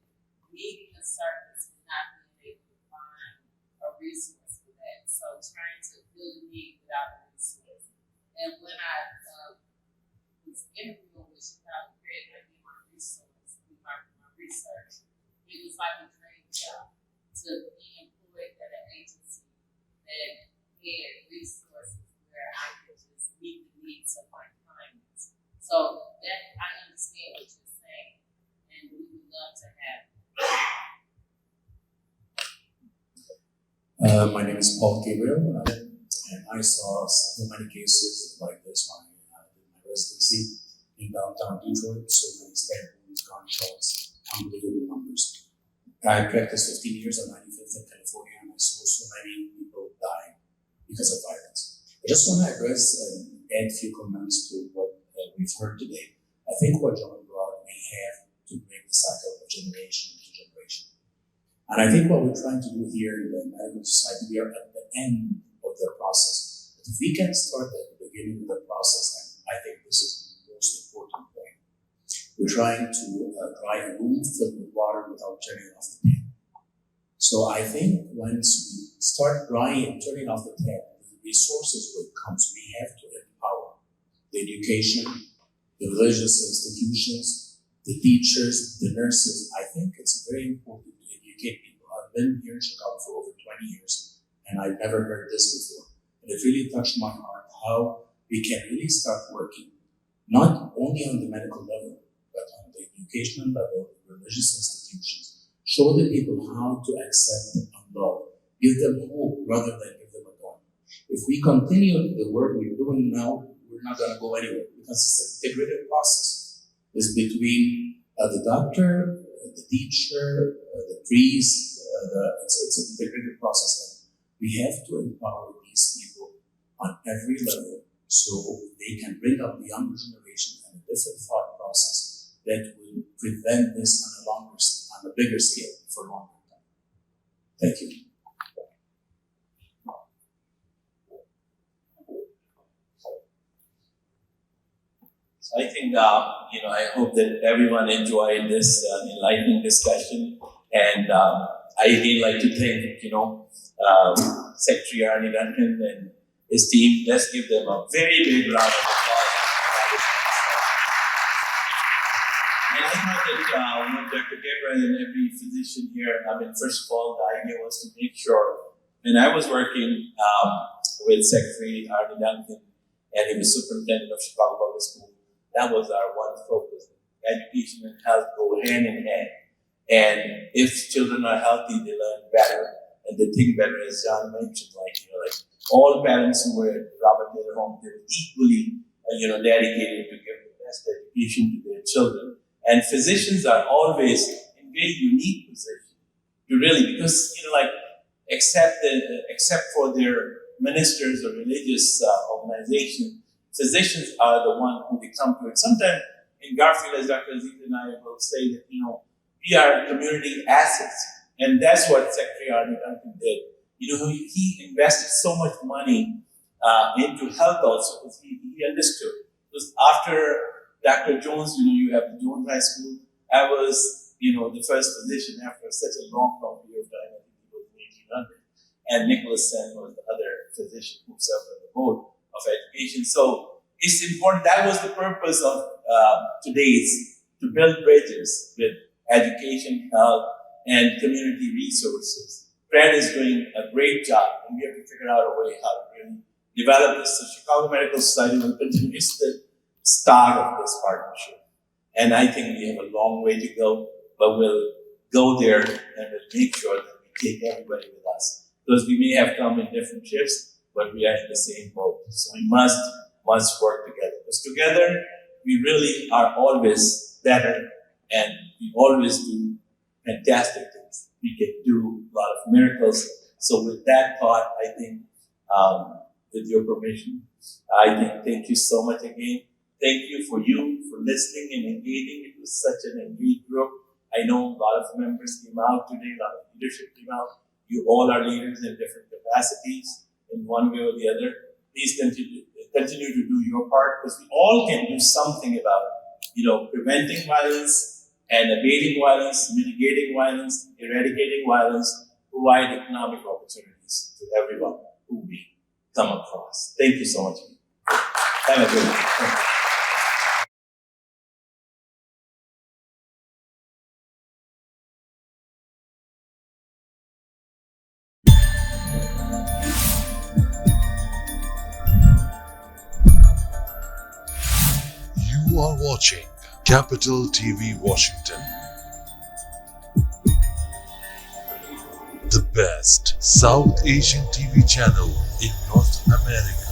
Speaker 3: needing a service and not being able to find a resource for that. So trying to fill the need without a resource. And when I was interviewing with Chicago Create, I did my resource, my research. It was like a dream job to be employed at an agency that had resources where I could just meet the needs of my clients. So that I understand what you're saying, and we would love to have.
Speaker 12: My name is Paul Gabriel, and I saw so many cases like this one in my residency in downtown Detroit. So many stab wounds, gunshots, unbelievable numbers. I practiced 15 years on 95th in California, and I saw so many people die because of violence. I just want to address and add a few comments to what we've heard today. I think what John brought may have to break the cycle of generation to generation. And I think what we're trying to do here in the medical society, we are at the end of the process. But if we can start at the beginning of the process, and I think this is the most important point, we're trying to dry a room filled with water without turning off the tap. So I think once we start turning off the tap, the resources will come. So we have to empower the education, the religious institutions, the teachers, the nurses. I think it's very important to educate people. I've been here in Chicago for over 20 years, and I've never heard this before. And it really touched my heart how we can really start working, not only on the medical level, but on the educational level, religious institutions. Show the people how to accept and love. Give them hope rather than give them a gun. If we continue the work we're doing now, we're not going to go anywhere because it's an integrated process. It's between the doctor, the teacher, the priest. It's an integrated process. And we have to empower these people on every level so they can bring up the younger generation and a different thought process that will prevent this on a bigger scale for a longer time. Thank you.
Speaker 1: So I think, I hope that everyone enjoyed this enlightening discussion. And I again like to thank, Secretary Arnie Duncan and his team. Let's give them a very big round of applause. And I thought that with Dr. Gabriel and every physician here, first of all, the idea was to make sure, and I was working with Secretary Arnie Duncan, and he was superintendent of Chicago Public School. That was our one focus. Education and health go hand in hand. And if children are healthy, they learn better and they think better, as John mentioned, like all parents who were at Robert Taylor Home, they were equally, dedicated to give the best education to their children. And physicians are always in very unique position to really, because, except for their ministers or religious organizations, physicians are the one who they come to. And sometimes in Garfield, as Dr. Aziz and I will say that, we are community assets. And that's what Secretary Arnie Duncan did. He invested so much money into health also because he understood. Because after Dr. Jones, you have the Jones High School, I was, the first physician after such a long period of time. I think it was 1800. And Nicholas Sen was the other physician who served on the board of education. So it's important. That was the purpose of today's, to build bridges with education, health, and community resources. Fred is doing a great job, and we have to figure out a way how to really develop this. So Chicago Medical Society will continue. It's the start of this partnership. And I think we have a long way to go, but we'll go there and we'll make sure that we take everybody with us. Because we may have come in different shifts, but we are in the same boat. So we must work together. Because together, we really are always better, and we always do fantastic things. We can do a lot of miracles. So with that thought, I think, with your permission, thank you so much again. Thank you for listening and engaging. It was such an engaged group. I know a lot of members came out today, a lot of leadership came out. You all are leaders in different capacities in one way or the other. Please continue to do your part, because we all can do something about, preventing violence and abating violence, mitigating violence, eradicating violence, provide economic opportunities to everyone who we come across. Thank you so much. Have a good night.
Speaker 13: You are watching Capital TV Washington, the best South Asian TV channel in North America.